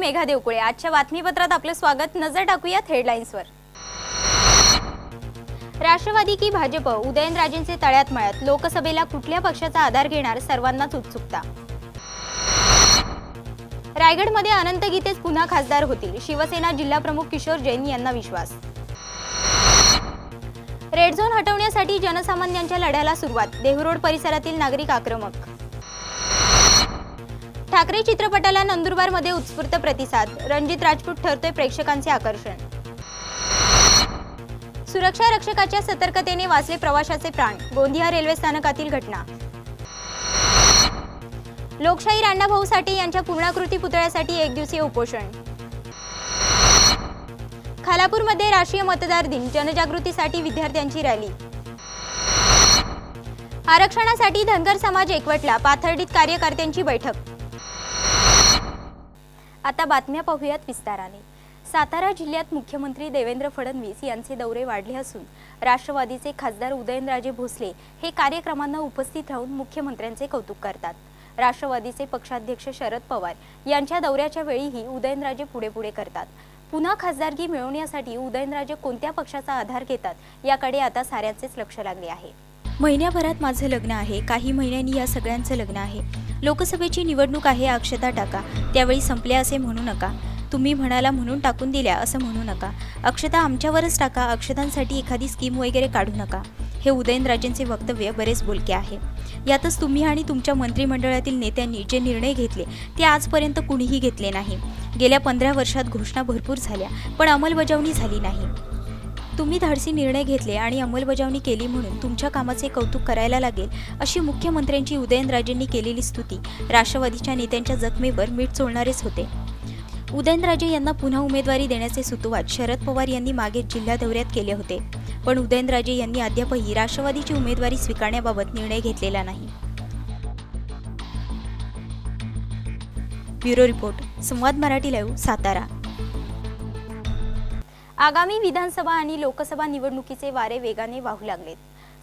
मेघा देवकुळे। आजच्या बातमीपत्रात आपले स्वागत। नजर टाकूयात हेडलाईन्सवर। राष्ट्रवादी की भाजप, उदयनराजेंचे तळ्यात मळ्यात। लोकसभेला कुठल्या पक्षाचा आधार घेणार, सर्वांनाच उत्सुकता। रायगडमध्ये अनंत गीतेच पुन्हा खासदार होतील, शिवसेना जिल्हाप्रमुख किशोर जैन यांना विश्वास। रेड झोन हटवण्यासाठी जनसामान्यांच्या लढ्याला सुरुवात, देहूरोड परिसरातील नागरिक आक्रमक। ठाकरे चित्रपटाला नंदुरबारमध्ये उत्स्फूर्त प्रतिसाद, रणजित राजपूत ठरतोय प्रेक्षकांचे आकर्षण। सुरक्षा रक्षकाच्या सतर्कतेने वाचले प्रवाशाचे प्राण, गोंदिया रेल्वे स्थानकातील घटना। लोकशाहीर अण्णाभाऊ साठे यांच्या पूर्णाकृती पुतळ्यासाठी एक दिवसीय उपोषण। खालापूरमध्ये राष्ट्रीय मतदार दिन, जनजागृतीसाठी विद्यार्थ्यांची रॅली। आरक्षणासाठी धनगर समाज एकवटला, पाथर्डीत कार्यकर्त्यांची बैठक। आता बातम्या पाहूयात विस्ताराने। सातारा जिल्ह्यात मुख्यमंत्री देवेंद्र फडणवीस यांचे दौरे वाढले असून राष्ट्रवादीचे खासदार उदयनराजे भोसले हे कार्यक्रमांना उपस्थित राहून मुख्यमंत्र्यांचे कौतुक करतात। राष्ट्रवादीचे पक्षाध्यक्ष शरद पवार यांच्या दौऱ्याच्या वेळीही उदयनराजे पुढे करतात। पुन्हा खासदारकी मिळवण्यासाठी उदयनराजे कोणत्या पक्षाचा आधार घेतात याकडे आता साऱ्यांचेच लक्ष लागले आहे। महिन्याभरात माझं लग्न आहे, काही महिन्यांनी या सगळ्यांचं लग्न आहे। लोकसभेची निवडणूक आहे, अक्षता टाका, त्यावेळी संपल्या असे म्हणू नका। तुम्ही म्हणाला म्हणून टाकून दिल्या असं म्हणू नका। अक्षता आमच्यावरच टाका, अक्षतांसाठी एखादी स्कीम वगैरे काढू नका। हे उदयनराजेंचे वक्तव्य बरेच बोलके आहे। यातच तुम्ही आणि तुमच्या मंत्रिमंडळातील नेत्यांनी जे निर्णय घेतले ते आजपर्यंत कुणीही घेतले नाही। गेल्या 15 वर्षात घोषणा भरपूर झाल्या, पण अंमलबजावणी झाली नाही। तुम्ही धाडसी निर्णय घेतले आणि अंमलबजावणी केली म्हणून तुमच्या कामाचे कौतुक करायला लागेल, अशी मुख्यमंत्र्यांची उदयनराजेंनी केलेली स्तुती राष्ट्रवादीच्या नेत्यांच्या जखमेवर मीठ चोळणारेच होते। उदयनराजे यांना पुन्हा उमेदवारी देण्याचे सुतोवाच शरद पवार यांनी मागे जिल्हा दौऱ्यात केले होते, पण उदयनराजे यांनी अद्यापही राष्ट्रवादीची उमेदवारी स्वीकारण्याबाबत निर्णय घेतलेला नाही। ब्युरो रिपोर्ट, संवाद मराठी लाईव्ह, सातारा। आगामी विधानसभा आणि लोकसभा निवडणुकीचे वारे वेगाने वाहू लागलेत।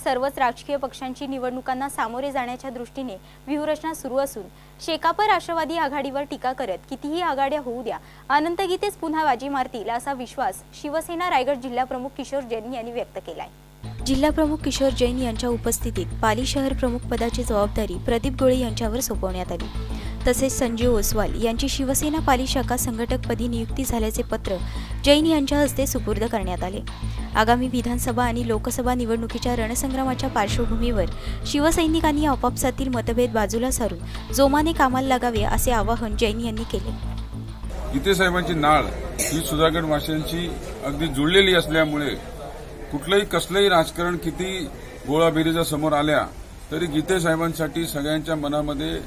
सर्वच राजकीय पक्षांची निवडणुकांना सामोरे जाण्याच्या दृष्टीने व्यूहरचना सुरू असून शेकाप राष्ट्रवादी आघाडीवर टीका करत कितीही आघाड्या होऊ द्या, अनंत गीतेच पुन्हा बाजी मारतील असा विश्वास शिवसेना रायगड जिल्हाप्रमुख किशोर जैन यांनी व्यक्त केलाय। जिल्हाप्रमुख किशोर जैन यांच्या उपस्थितीत पाली शहर प्रमुख पदाची जबाबदारी प्रदीप गोळे यांच्यावर सोपवण्यात आली। तसेच संजय ओसवाल यांची शिवसेना पाली शाखा संघटकपदी नियुक्ती झाल्याचे पत्र जैन यांच्या हस्ते सुपूर्द करण्यात आले। आगामी विधानसभा आणि लोकसभा निवडणुकीच्या रणसंग्रामाच्या पार्श्वभूमीवर शिवसैनिकांनी आपापसातील मतभेद बाजूला सारून जोमाने कामाला लागावे असे आवाहन जैन यांनी केले। गीते साहेबांची नाळ ही सुधागड वासियांची अगदी जुळलेली असल्यामुळे कुठलंही कसलंही राजकारण किती गोळाबेरीजा समोर आल्या तरी गीते साहेबांसाठी सगळ्यांच्या मनामध्ये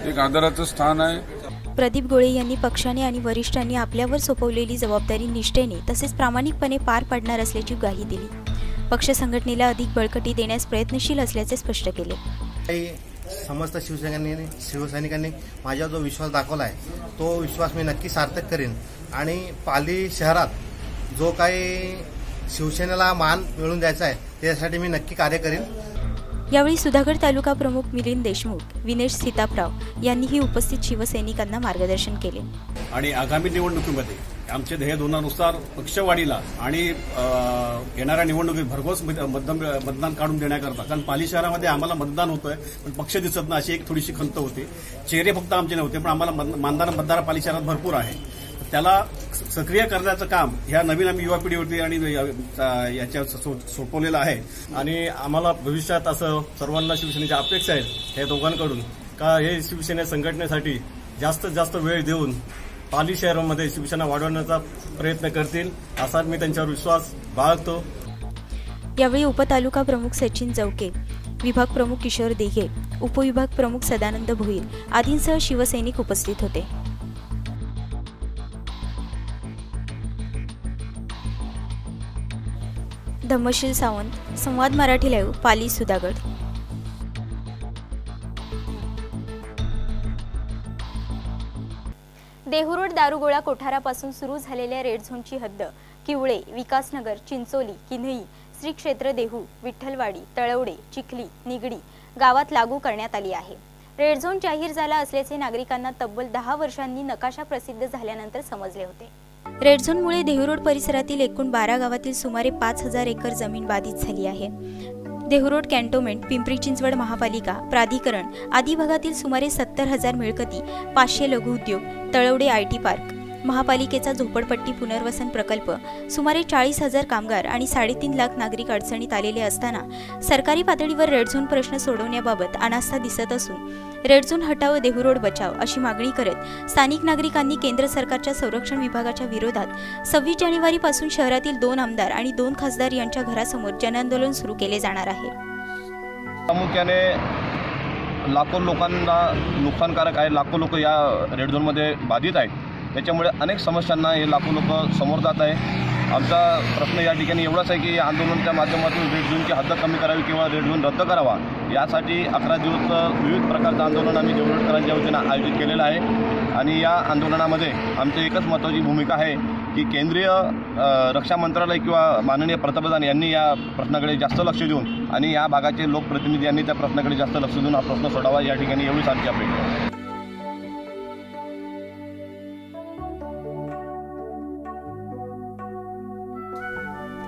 एक आदराचं स्थान आहे। प्रदीप गोळे यांनी पक्षाने आणि वरिष्ठांनी आपल्यावर सोपवलेली जबाबदारी निष्ठेने तसेच प्रामाणिकपणे पार पाडणार असल्याची ग्वाही दिली। पक्ष संघटनेला अधिक बळकटी देण्यास प्रयत्नशील असल्याचे स्पष्ट केले। समस्त शिवसैनिकांनी माझ्यावर जो विश्वास दाखवला आहे तो विश्वास मी नक्की सार्थक करेन आणि पाली शहरात जो काही शिवसेनेला मान मिळवून द्यायचा आहे त्यासाठी मी नक्की कार्य करेन। यावेळी सुधागड तालुका प्रमुख मिलिंद देशमुख, विनेश सीतापराव यांनीही उपस्थित शिवसैनिकांना मार्गदर्शन केले। आणि आगामी निवडणुकीमध्ये आमच्या ध्येयधोरणानुसार पक्षवाढीला आणि येणाऱ्या निवडणुकीत भरघोस मतदान काढून देण्याकरता, कारण पाली शहरामध्ये आम्हाला मतदान होतंय पण पक्ष दिसत नाही अशी एक थोडीशी खंत होती। चेहरे फक्त आमचे नव्हते पण आम्हाला मतदार पाली शहरात भरपूर आहे। त्याला सक्रिय करण्याचं काम ह्या नवीन आम्ही युवा पिढीवरती आणि याच्या सोपवलेलं आहे। आणि आम्हाला भविष्यात असं सर्वांना शिवसेनेच्या अपेक्षा आहेत हे दोघांकडून का हे शिवसेना संघटनेसाठी जास्तीत जास्त वेळ देऊन पाली शहरामध्ये शिवसेना वाढवण्याचा प्रयत्न करतील असा मी त्यांच्यावर विश्वास बाळगतो। यावेळी उपतालुका प्रमुख सचिन जवके, विभाग प्रमुख किशोर देघे, उपविभाग प्रमुख सदानंद भोईर आदींसह शिवसैनिक उपस्थित होते। धम्मशील सावंत, संवाद मराठी लाईव्ह, पाली सुधागड। देहूरोड दारुगोळा कोठारापासून सुरू झालेल्या रेड झोनची हद्द किवळे, विकासनगर, चिंचोली, किन्हई, श्री क्षेत्र देहू, विठ्ठलवाडी, तळवडे, चिखली, निगडी गावात लागू करण्यात आली आहे। रेड झोन जाहीर झाला असल्याचे नागरिकांना तब्बल 10 वर्षांनी नकाशा प्रसिद्ध झाल्यानंतर समजले होते। रेड झोनमुळे देहूरोड परिसरातील एकूण 12 गावातील सुमारे 5000 एकर जमीन बाधित झाली आहे। देहूरोड कॅन्टोन्मेंट, पिंपरी चिंचवड महापालिका, प्राधिकरण आदी भागातील सुमारे 70,000 मिळकती, 500 लघुउद्योग, तळवडे IT पार्क, महापालिकेचा झोपडपट्टी पुनर्वसन प्रकल्प, सुमारे 40,000 कामगार आणि 3.5 लाख नागरिक अडचणीत आलेले असताना सरकारी पातळीवर रेड झोन प्रश्न सोडवण्याबाबत अनास्था दिसत असून रेड झोन हटाव देहूरोड बचाव अशी मागणी करत स्थानिक नागरिकांनी केंद्र सरकारच्या संरक्षण विभागाच्या विरोधात 26 जानेवारीपासून शहरातील 2 आमदार आणि 2 खासदार यांच्या घरासमोर जनआंदोलन सुरू केले जाणार आहे। प्रामुख्याने लाखो लोकांना नुकसानकारक आहे। लाखो लोक या रेड झोनमध्ये बाधित आहेत। त्याच्यामुळे अनेक समस्यांना हे लाखो लोक समोर जात आहे। आमचा प्रश्न या ठिकाणी एवढाच आहे की आंदोलनाच्या माध्यमातून रेड झोनची हद्द कमी करावी किंवा रेड झोन रद्द करावा, यासाठी 11 दिवस विविध प्रकारचं आंदोलन आम्ही देहूरोडकरांच्या वतीनं आयोजित केलेलं आहे। आणि या आंदोलनामध्ये आमची एकच महत्त्वाची भूमिका आहे की केंद्रीय रक्षा मंत्रालय किंवा माननीय पंतप्रधान यांनी या प्रश्नाकडे जास्त लक्ष देऊन आणि या भागाचे लोकप्रतिनिधी यांनी त्या प्रश्नाकडे जास्त लक्ष देऊन हा प्रश्न सोडावा, या ठिकाणी एवढीच आमची अपेक्षा आहे।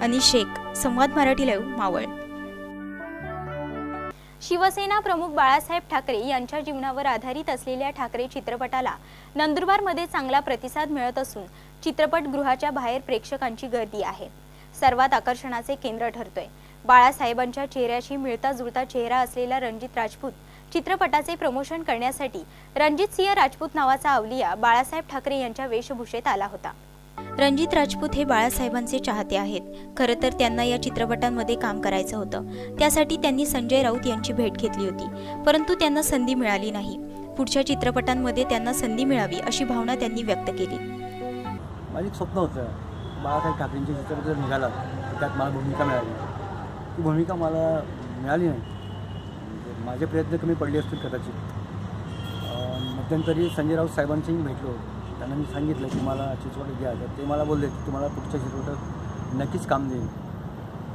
अनिश शेख, संवाद मराठी लाईव्ह, मावळ। शिवसेना प्रमुख बाळासाहेब ठाकरे यांच्या जीवनावर आधारित असलेल्या ठाकरे चित्रपटाला नंदुरबारमध्ये चांगला प्रतिसाद मिळत असून चित्रपटगृहाच्या बाहेर प्रेक्षकांची गर्दी आहे। सर्वात आकर्षणाचे केंद्र ठरतोय। बाळासाहेबांच्या चेहऱ्याशी मिळता जुळता चेहरा असलेला रणजित राजपूत चित्रपटाचे प्रमोशन करण्यासाठी रणजित सिंह राजपूत नावाचा अवलिया बाळासाहेब ठाकरे यांच्या वेशभूषेत आला होता। रणजित राजपूत हे बाळासाहेबांचे चाहते आहेत। खरं तर त्यांना या चित्रपटांमध्ये काम करायचं होतं। त्यासाठी त्यांनी संजय राऊत यांची भेट घेतली होती, परंतु त्यांना संधी मिळाली नाही। पुढच्या चित्रपटांमध्ये त्यांना संधी मिळावी अशी भावना त्यांनी व्यक्त केली। माझं स्वप्न होतं बाळासाहेब ठाकरेंचे चित्रपट जर निघाला त्यात मला भूमिका मिळाली। ती भूमिका मला मिळाली नाही। माझे प्रयत्न कमी पडले असतील कदाचित। मध्यंतरी संजय राऊत साहेबांशीही भेटलो। त्यांना मी सांगितलं की मला चित्रपट घ्या, तर ते मला बोलले की तुम्हाला पुढच्या चित्रपटात नक्कीच काम देईल।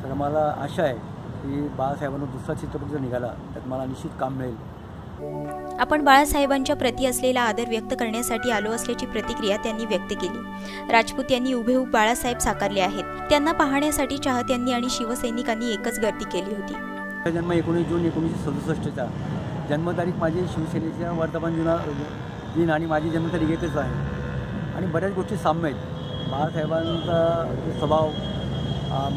तर मला आशा आहे की बाळासाहेबांना दुसरा चित्रपट जर निघाला त्यात मला निश्चित काम मिळेल। आपण बाळासाहेबांच्या प्रति असलेला आदर व्यक्त करण्यासाठी आलो असल्याची प्रतिक्रिया त्यांनी व्यक्त केली। राजपूत यांनी हुबेहूब बाळासाहेब साकारले आहेत। त्यांना पाहण्यासाठी चाहत्यांनी आणि शिवसैनिकांनी एकच गर्दी केली होती। जन्म 19 जून 1967चा। जन्मतारीख माझी शिवसेनेच्या वर्तमान दिन आणि माझी जन्मतारीख एकच आहे आणि बऱ्याच गोष्टी साम्य आहेत। बाळासाहेबांचा जो स्वभाव,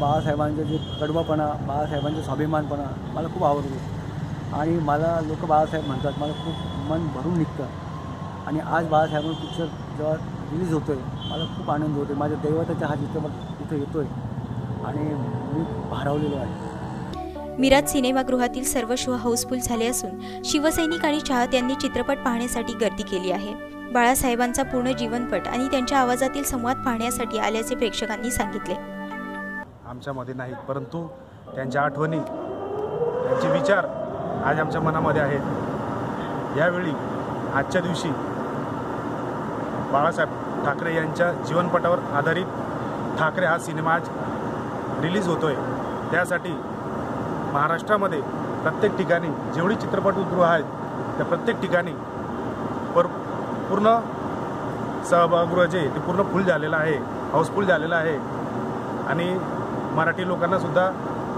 बाळासाहेबांचा जे कडवापणा, बाळासाहेबांचा स्वाभिमानपणा मला खूप आवडतो आणि मला लोक बाळासाहेब म्हणतात, मला खूप मन भरून निघतं। आणि आज बाळासाहेबांचा पिक्चर जेव्हा रिलीज होतो आहे मला खूप आनंद होतो। माझ्या दैवताचा हा चित्रपट इथं येतो आहे आणि मी भारावलेलो आहे। मिराज सिनेमागृहातील सर्व शो हाऊसफुल झाले असून शिवसैनिक आणि चाहत्यांनी चित्रपट पाहण्यासाठी गर्दी केली आहे। बाळासाहेबांचा पूर्ण जीवनपट आणि त्यांच्या आवाजातील संवाद पाहण्यासाठी आल्याचे प्रेक्षकांनी सांगितले। आमच्यामध्ये नाहीत, परंतु त्यांच्या आठवणी, त्यांचे विचार आज आमच्या मनामध्ये आहेत। यावेळी आजच्या दिवशी बाळासाहेब ठाकरे यांच्या जीवनपटावर आधारित ठाकरे हा सिनेमा आज रिलीज होतोय। त्यासाठी महाराष्ट्रामध्ये प्रत्येक ठिकाणी जेवढी चित्रपटगृह आहेत त्या प्रत्येक ठिकाणी पूर्ण सभागृह जे ते पूर्ण फुल झालेलं आहे, हाऊसफुल झालेलं आहे आणि मराठी लोकांना सुद्धा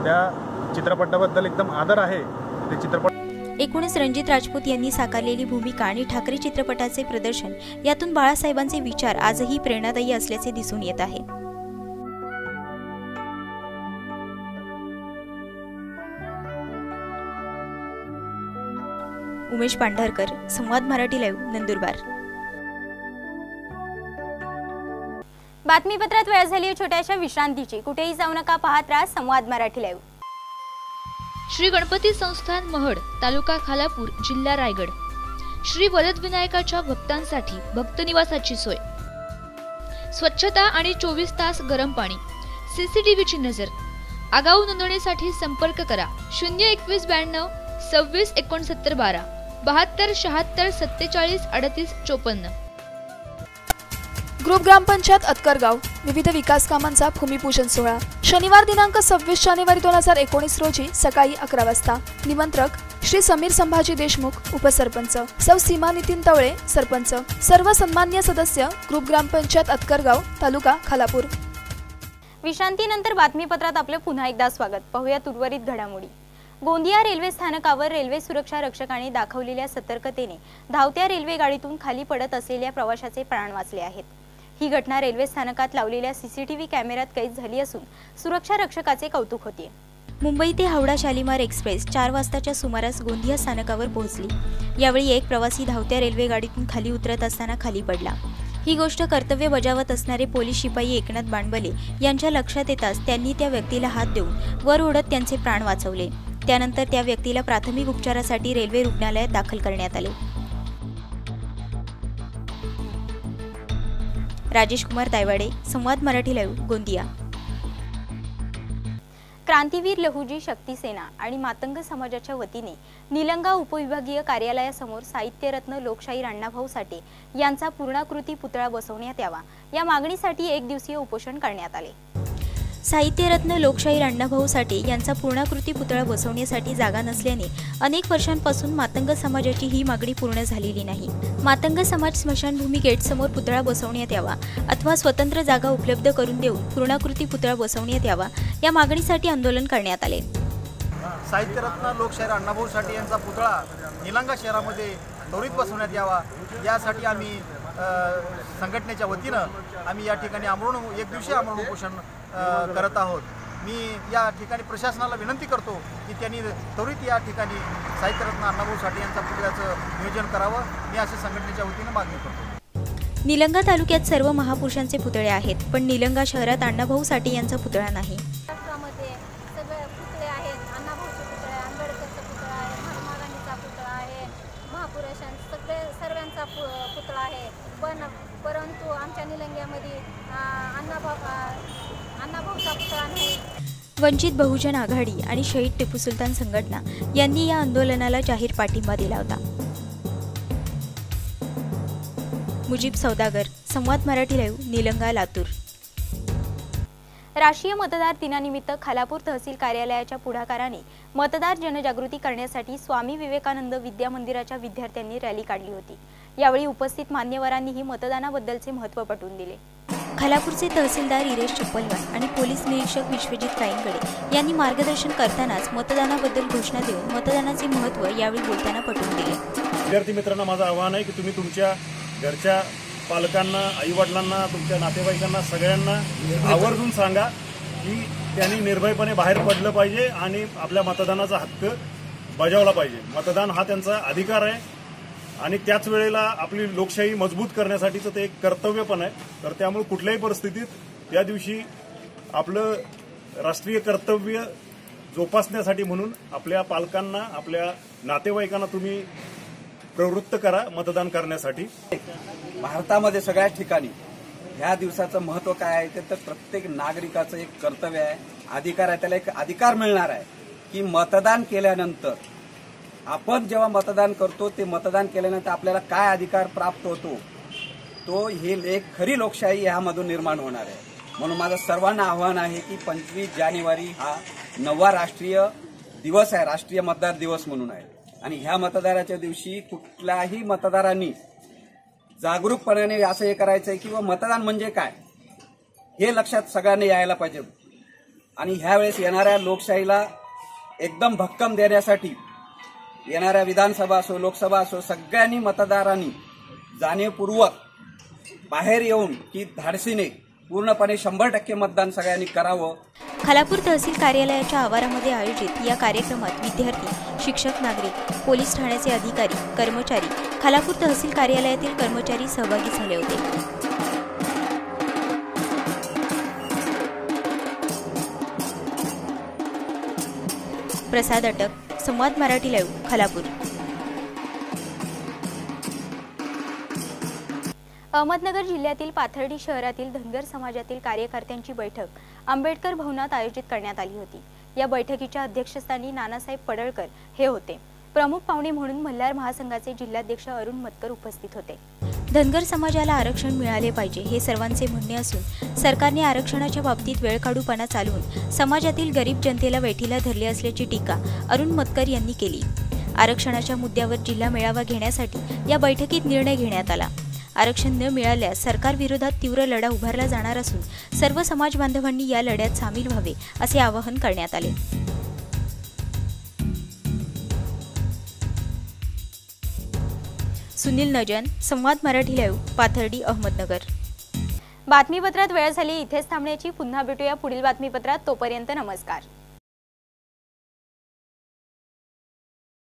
त्या चित्रपटाबद्दल एकदम आदर आहे। ते चित्रपट एकूणच रणजित राजपूत यांनी साकारलेली भूमिका आणि ठाकरे चित्रपटाचे प्रदर्शन यातून बाळासाहेबांचे विचार आजही प्रेरणादायी असल्याचे दिसून येत आहे। उमेश पांढरकर, संवाद मराठी लाईव्ह, नंदुरबार। बातमीपत्रात वेळ झाली छोट्याशा विश्रांतीची। कुठेही जाऊ नका, पाहत राहा संवाद मराठी लाईव्ह। श्री गणपती संस्थान महड, तालुका खालापूर, जिल्हा रायगड। श्री वरदविनायकाच्या भक्तांसाठी भक्त निवासाची सोय, स्वच्छता आणि 24 तास गरम पाणी, सीसीटीव्हीची नजर। आगाऊ नोंदणीसाठी संपर्क करा 021 92 26 69 12 72 76 47 38 54। ग्रुप ग्रामपंचायत अतकरगाव विविध विकास कामांचा भूमिपूजन सोहळा शनिवार दिनांक 26 जानेवारी 2019 रोजी सकाळी 11 वाजता। निमंत्रक श्री समीर संभाजी देशमुख उपसरपंच, सौ सीमा नितीन तवळे सरपंच, सर्व सन्मान्य सदस्य, ग्रुप ग्रामपंचायत अतकरगाव, तालुका खालापूर। विश्रांतीनंतर बातमीपत्रात आपलं पुन्हा एकदा स्वागत। पाहूयात उर्वरित घडामोडी। गोंदिया रेल्वे स्थानकावर रेल्वे सुरक्षा रक्षकांनी दाखवलेल्या सतर्कतेने धावत्या रेल्वे गाडीतून खाली पडत असलेल्या प्रवाशाचे प्राण वाचले आहेत। ही घटना रेल्वे स्थानकात लावलेल्या सीसीटीव्ही कॅमेऱ्यात कैद झाली असून सुरक्षा रक्षकाचे कौतुक होते। मुंबई ते हावडा शालिमार एक्सप्रेस 4 वाजताच्या सुमारास गोंदिया स्थानकावर पोहोचली। यावेळी एक प्रवासी धावत्या रेल्वे गाडीतून खाली उतरत असताना खाली पडला। ही गोष्ट कर्तव्य बजावत असणारे पोलीस शिपाई एकनाथ बाणबले यांच्या लक्षात येताच त्यांनी त्या व्यक्तीला हात देऊन वर ओढत त्यांचे प्राण वाचवले। त्यानंतर त्या व्यक्तीला प्राथमिक उपचारासाठी रेल्वे रुग्णालयात दाखल करण्यात आले। राजेश कुमार तायवाडे, संवाद मराठी लाईव्ह, गोंदिया। क्रांतीवीर लहुजी शक्ती सेना आणि मातंग समाजाच्या वतीने निलंगा उपविभागीय कार्यालयासमोर साहित्यरत्न लोकशाहीर अण्णाभाऊ साठे यांचा पूर्णाकृती पुतळा बसवण्यात यावा या मागणीसाठी 1 दिवसीय उपोषण करण्यात आले। साहित्यरत्न लोकशाहीर अण्णाभाऊ साठे यांचा पूर्णाकृती पुतळा बसवण्यासाठी जागा नसल्याने अनेक वर्षांपासून मातंग समाजाची ही मागणी पूर्ण झालेली नाही। मातंग समाज स्मशानभूमी गेटसमोर पुतळा बसवण्यात यावा अथवा स्वतंत्र जागा उपलब्ध करून देऊन पूर्णाकृती पुतळा बसवण्यात यावा या मागणीसाठी आंदोलन करण्यात आले। साहित्यरत्न लोकशाहीर अण्णाभाऊ साठे यांचा पुतळा निलंगा शहरामध्ये त्वरित बसवण्यात यावा यासाठी आम्ही संघटनेच्या वतीनं आम्ही या ठिकाणी 1 दिवसीय आमरण उपोषण करत आहोत। मी या ठिकाणी प्रशासनाला विनंती करतो की त्यांनी त्वरित या ठिकाणी साहित्यरत्न अण्णाभाऊ साठे यांचा पुतळ्याचं नियोजन करावं, मी असे संघटनेच्या वतीनं मागणी करतो। निलंगा तालुक्यात सर्व महापुरुषांचे पुतळे आहेत, पण निलंगा शहरात अण्णाभाऊ साठे यांचा पुतळा नाही। महाराष्ट्रामध्ये सगळे पुतळे आहेत, अण्णाभाऊचे पुतळे आहे, आंबेडकरचा पुतळा आहे, महात्मा गांधीचा पुतळा आहे, महापुरुषांचा सर्वांचा पुतळा आहे, परंतु आमच्या निलंग्यामध्ये अण्णाभाऊचा पुतळा नाही। वंचित बहुजन आघाडी आणि शहीद टिपू सुलतान संघटना यांनी या आंदोलनाला जाहीर पाठिंबा दिला होता। मुजीब सौदागर, संवाद मराठी लाईव्ह, निलंगा, लातूर। राष्ट्रीय मतदार दिनानिमित्त खालापूर तहसील कार्यालयाच्या पुढाकाराने मतदार जनजागृती करण्यासाठी स्वामी विवेकानंद विद्या मंदिराच्या विद्यार्थ्यांनी रॅली काढली होती। यावेळी उपस्थित मान्यवरांनीही मतदानाबद्दलचे महत्त्व पटवून दिले। खालापूरचे तहसीलदार इरेश चप्पलवार आणि पोलीस निरीक्षक विश्वजित काईंगडे यांनी मार्गदर्शन करतानाच मतदानाबद्दल घोषणा देऊन मतदानाचे महत्त्व यावेळी बोलताना पटवून दिले। विद्यार्थी मित्रांनो, माझं आव्हान आहे की तुम्ही तुमच्या घरच्या पालकांना, आईवडिलांना, तुमच्या नातेवाईकांना सगळ्यांना आवर्जून सांगा की त्यांनी निर्भयपणे बाहेर पडलं पाहिजे आणि आपल्या मतदानाचा हक्क बजावला पाहिजे। मतदान हा त्यांचा अधिकार आहे आणि त्याच वेळेला आपली लोकशाही मजबूत करण्यासाठीचं ते एक कर्तव्य पण आहे। तर त्यामुळे कुठल्याही परिस्थितीत त्या दिवशी आपलं राष्ट्रीय कर्तव्य जोपासण्यासाठी म्हणून आपल्या पालकांना, आपल्या नातेवाईकांना तुम्ही प्रवृत्त करा मतदान करण्यासाठी। भारतामध्ये सगळ्या ठिकाणी ह्या दिवसाचं महत्त्व काय आहे तर प्रत्येक नागरिकाचं एक कर्तव्य आहे, अधिकार आहे, त्याला एक अधिकार मिळणार आहे की मतदान केल्यानंतर आपण जेव्हा मतदान करतो ते मतदान केल्यानंतर आपल्याला काय अधिकार प्राप्त होतो, तो ही एक खरी लोकशाही ह्यामधून निर्माण होणार आहे। म्हणून माझं सर्वांना आव्हान आहे की 25 जानेवारी हा 9वा राष्ट्रीय दिवस आहे, राष्ट्रीय मतदार दिवस म्हणून आहे आणि ह्या मतदाराच्या दिवशी कुठल्याही मतदारांनी जागरूकपणाने असं हे करायचं आहे की मतदान म्हणजे काय हे लक्षात सगळ्यांनी यायला पाहिजे आणि ह्यावेळेस येणाऱ्या लोकशाहीला एकदम भक्कम देण्यासाठी येणाऱ्या विधानसभा असो, लोकसभा असो, सगळ्यांनी मतदारांनी जाणीवपूर्वक बाहेर येऊन की धाडसीने पूर्णपणे 100% मतदान सगळ्यांनी करावं। खालापूर तहसील कार्यालयाच्या आवारामध्ये आयोजित या कार्यक्रमात विद्यार्थी, शिक्षक, नागरिक, पोलीस ठाण्याचे अधिकारी, कर्मचारी, खालापूर तहसील कार्यालयातील कर्मचारी सहभागी झाले होते। प्रसाद अटक, संवाद मराठी लाईव्ह, खालापूर। अहमदनगर जिल्ह्यातील पाथर्डी शहरातील धनगर समाजातील कार्यकर्त्यांची बैठक आंबेडकर भवनात आयोजित करण्यात आली होती। या बैठकीच्या अध्यक्षस्थानी नानासाहेब पडळकर हे होते। प्रमुख पाहुणे म्हणून मल्हार महासंघाचे जिल्हाध्यक्ष अरुण मतकर उपस्थित होते। धनगर समाजाला आरक्षण मिळाले पाहिजे हे सर्वांचे म्हणणे असून सरकारने आरक्षणाच्या बाबतीत वेळकाढूपणा चालवून समाजातील गरीब जनतेला वेठीला धरले असल्याची टीका अरुण मतकर यांनी केली। आरक्षणाच्या मुद्द्यावर जिल्हा मेळावा घेण्यासाठी या बैठकीत निर्णय घेण्यात आला। आरक्षण न मिळाल्यास सरकारविरोधात तीव्र लढा उभारला जाणार असून सर्व समाज बांधवांनी या लढ्यात सामील व्हावे असे आवाहन करण्यात आले। सुनील नजन, संवाद मराठी लाईव्ह, पाथर्डी, अहमदनगर। बातमीपत्रात वेळ झाली इथेच थांबण्याची। पुन्हा भेटूया पुढील बातमीपत्रात। तोपर्यंत नमस्कार।